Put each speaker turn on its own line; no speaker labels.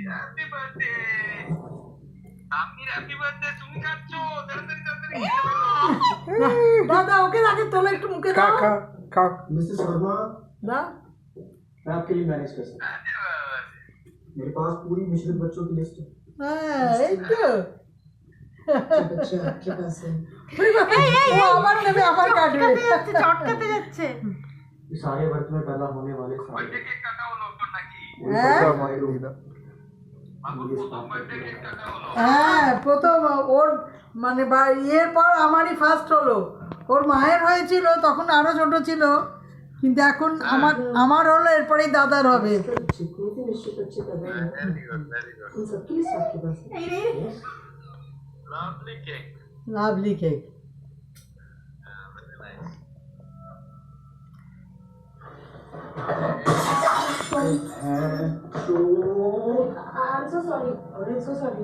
Happy birthday আমি happy birthday তুমি খাচ্ছ তাড়াতাড়ি তাড়াতাড়ি
দাদা ওকে আগে তোলো একটু মুখে দাও
खा
मिसेस शर्मा
না
मैं आपके लिए मैनेज कर सकता हूँ मेरे पास पूरी मिश्रित बच्चों की लिस्ट है
হ্যাঁ এই তো
बच्चे आपके पास है
ও আবার নেবে আবার কাটবে
চটকাতে যাচ্ছে
इस आर्य वर्त में पैदा होने वाले सारे
কেক কাটা হলো তোর নাকি
হ্যাঁ
আমার প্রথম বার্থডে কেক কাটা হলো
হ্যাঁ প্রথম ওর মানে ইয়ের পর আমারই ফার্স্ট হলো ওর মায়ের হয়েছিল তখন আরো ছোট ছিল কিন্তু এখন আমার হলো এরপরেই দাদার হবে
जितने भी मिश्रित बच्चे पैदा हुए हैं
ভেরি গুড ভেরি গুড
उन सबकी लिस्ट आपके पास है
lovely cake
lovely cake
very nice
I'm so sorry. I'm so sorry.